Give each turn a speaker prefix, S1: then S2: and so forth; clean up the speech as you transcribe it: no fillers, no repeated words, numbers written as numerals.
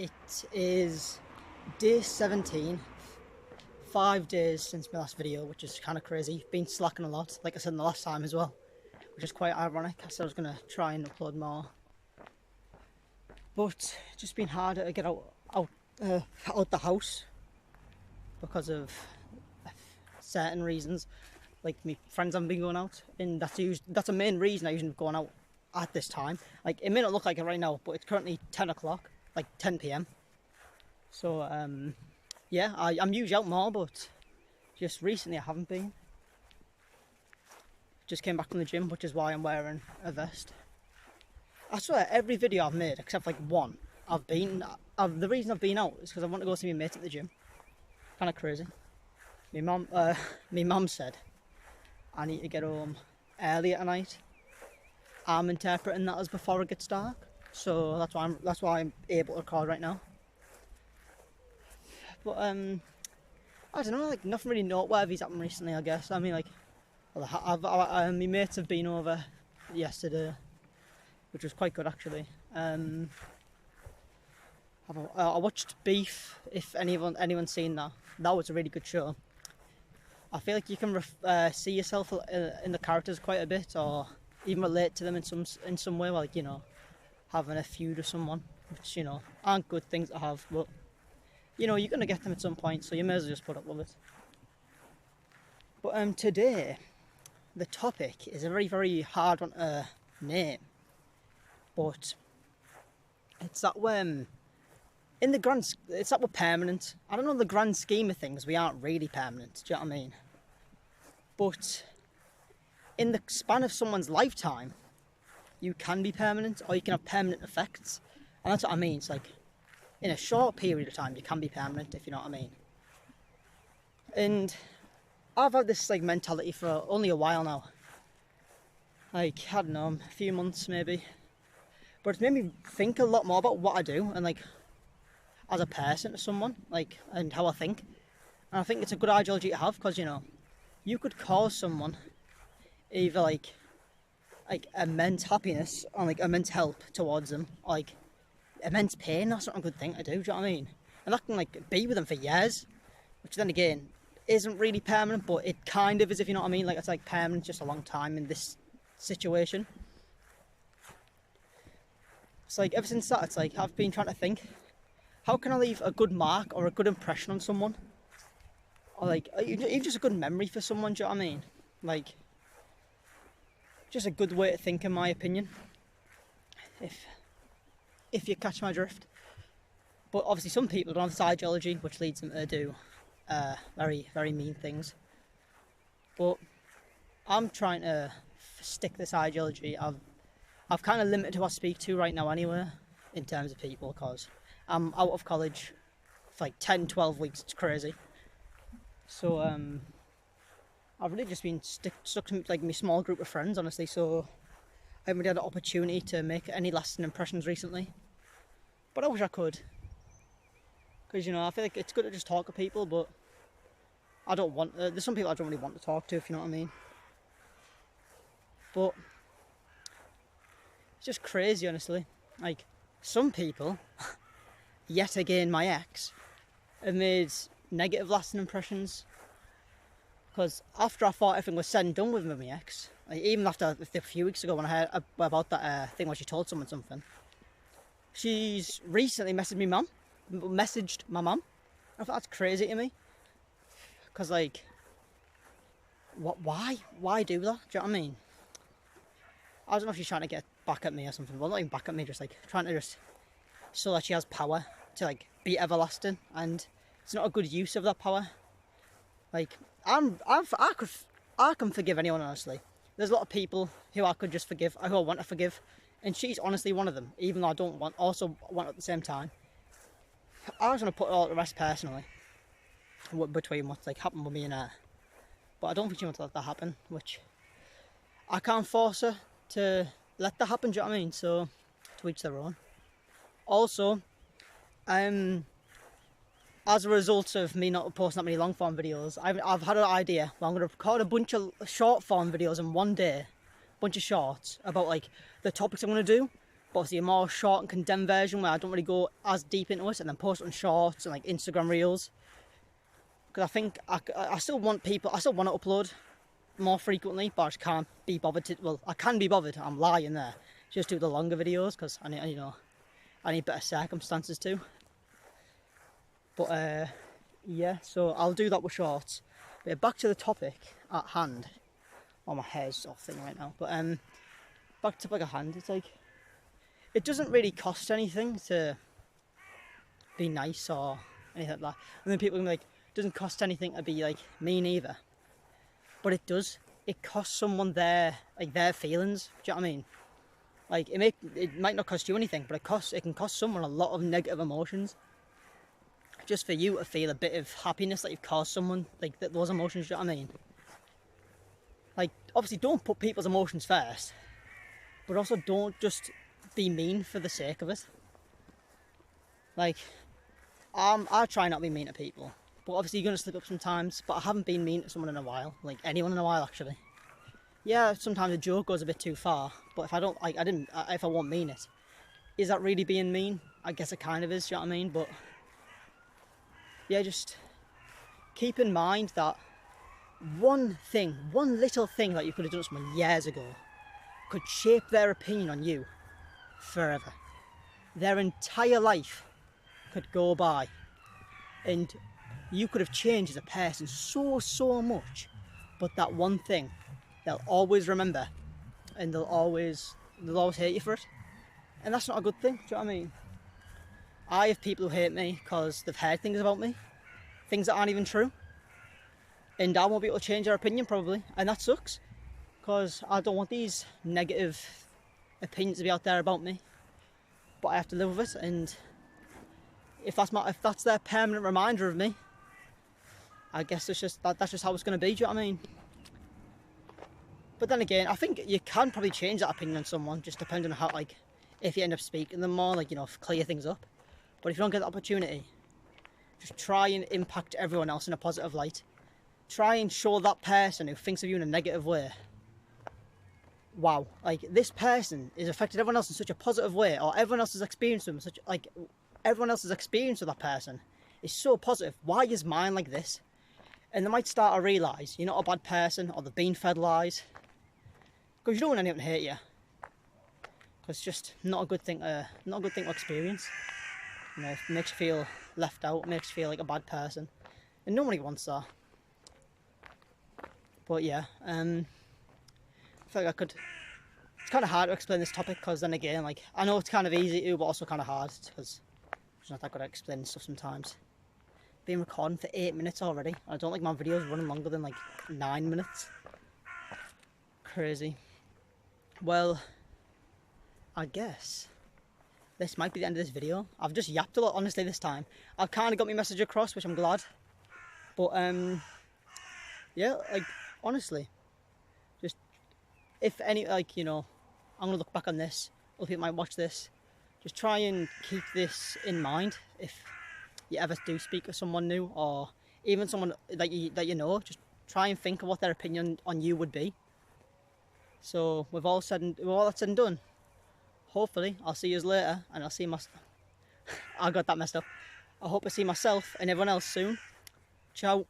S1: It is day 17, 5 days since my last video, which is kind of crazy. Been slacking a lot, like I said in the last time as well, which is quite ironic. I said I was going to try and upload more, but it's just been harder to get out the house because of certain reasons. Like, my friends haven't been going out, and that's a main reason I usually going out at this time. Like, it may not look like it right now, but it's currently 10 o'clock, like 10 p.m. So yeah, I'm usually out more, but just recently I haven't been. Just came back from the gym, which is why I'm wearing a vest. I swear, every video I've made, except like one, the reason I've been out is because I want to go see my mate at the gym. Kind of crazy. My mum said I need to get home early at night. I'm interpreting that as before it gets dark, so that's why I'm able to record right now. But I don't know, like nothing really noteworthy's happened recently, I guess. I mean, like, my mates have been over yesterday, which was quite good actually. I watched Beef. If anyone's seen that, that was a really good show. I feel like you can see yourself in the characters quite a bit, or even relate to them in some way, like, you know, having a feud with someone, which, you know, aren't good things to have, but you know, you're gonna get them at some point, so you may as well just put up with it. But today, the topic is a very, very hard one to name, but it's that when it's that we're permanent. I don't know, the grand scheme of things, we aren't really permanent, do you know what I mean? But in the span of someone's lifetime, you can be permanent, or you can have permanent effects. And that's what I mean. It's like, in a short period of time, you can be permanent, if you know what I mean. And I've had this like mentality for only a while now. Like, I don't know, a few months maybe. But it's made me think a lot more about what I do, and like, as a person to someone, like, and how I think. And I think it's a good ideology to have, because, you know, you could cause someone either like immense happiness, or like immense help towards them, or like immense pain. That's not a good thing to do, do you know what I mean? And that can like be with them for years, which then again isn't really permanent, but it kind of is, if you know what I mean. Like, it's like permanent, just a long time in this situation. It's like, ever since that, it's like I've been trying to think, how can I leave a good mark or a good impression on someone, or like even just a good memory for someone, do you know what I mean? Like, just a good way to think, in my opinion, if you catch my drift. But obviously some people don't have this ideology, which leads them to do very, very mean things. But I'm trying to stick this ideology. I've kind of limited who I speak to right now anyway, in terms of people, because I'm out of college for like 10-12 weeks. It's crazy. So I've really just been stuck to like my small group of friends, honestly, so I haven't really had the opportunity to make any lasting impressions recently. But I wish I could, because, you know, I feel like it's good to just talk to people, but I don't want there's some people I don't really want to talk to, if you know what I mean. But it's just crazy, honestly. Like, some people, yet again my ex, have made negative lasting impressions. Because after I thought everything was said and done with my ex, like, even after a few weeks ago when I heard about that thing where she told someone something, she's recently messaged my mum. I thought that's crazy to me. Because, like, why do that? Do you know what I mean? I don't know if she's trying to get back at me or something. Well, not even back at me, just like trying to just so that she has power to like be everlasting, and it's not a good use of that power. Like, I can forgive anyone, honestly. There's a lot of people who I could just forgive, who I want to forgive, and she's honestly one of them. Even though I don't also want at the same time. I was gonna put it all to rest personally, between what's like happened with me and her. But I don't think she wants to let that happen, which I can't force her to let that happen. Do you know what I mean? So, to each their own. Also, as a result of me not posting that many long form videos, I've had an idea. Well, I'm going to record a bunch of short form videos in one day, bunch of shorts about like the topics I'm going to do, but obviously a more short and condemned version where I don't really go as deep into it, and then post it on shorts and like Instagram reels. Because I think I still want to upload more frequently, but I just can't be bothered to. Well, I can be bothered. I'm lying there. Just do the longer videos because I need better circumstances too. But yeah, so I'll do that with shorts. But back to the topic at hand. Oh, my hair's off thing right now. But back to the topic at hand. It's like, it doesn't really cost anything to be nice or anything like that. And then people can be like, it doesn't cost anything to be like mean either. But it does. It costs someone their feelings. Do you know what I mean? Like it might not cost you anything, but it can cost someone a lot of negative emotions. Just for you to feel a bit of happiness that you've caused someone like those emotions. Do you know what I mean? Like, obviously, don't put people's emotions first, but also don't just be mean for the sake of it. Like, I try not to be mean to people, but obviously you're going to slip up sometimes. But I haven't been mean to someone in a while, like anyone in a while actually. Yeah, sometimes a joke goes a bit too far, but if I won't mean it, is that really being mean? I guess it kind of is. Do you know what I mean? But yeah, just keep in mind that one little thing that you could have done to someone years ago could shape their opinion on you forever. Their entire life could go by and you could have changed as a person so much, but that one thing they'll always remember, and they'll always hate you for it, and that's not a good thing. Do you know what I mean? I have people who hate me because they've heard things about me, things that aren't even true, and I won't be able to change their opinion probably, and that sucks because I don't want these negative opinions to be out there about me, but I have to live with it. And if that's their permanent reminder of me, I guess that's just how it's going to be. Do you know what I mean? But then again, I think you can probably change that opinion on someone, just depending on how, like, if you end up speaking to them more, like, clear things up. But if you don't get the opportunity, just try and impact everyone else in a positive light. Try and show that person who thinks of you in a negative way, wow, like, this person has affected everyone else in such a positive way, or everyone else's experience with them, everyone else's experience with that person is so positive. Why is mine like this? And they might start to realise you're not a bad person, or they've been fed lies. Because you don't want anyone to hate you. Because it's just not a good thing to experience. It makes you feel left out, it makes you feel like a bad person. And nobody wants that. But yeah, I feel like it's kind of hard to explain this topic, because then again, like, I know it's kind of easy to, but also kind of hard, because it's not that good at explaining stuff sometimes. Been recording for 8 minutes already. I don't like my videos running longer than like 9 minutes. Crazy. Well, I guess this might be the end of this video. I've just yapped a lot, honestly, this time. I've kind of got my message across, which I'm glad. But yeah, like, honestly, just, if any, like, I'm gonna look back on this, other people might watch this, just try and keep this in mind if you ever do speak to someone new, or even someone that you know. Just try and think of what their opinion on you would be. So with all that said and done, hopefully I'll see you later, and I'll see I got that messed up. I hope I see myself and everyone else soon. Ciao.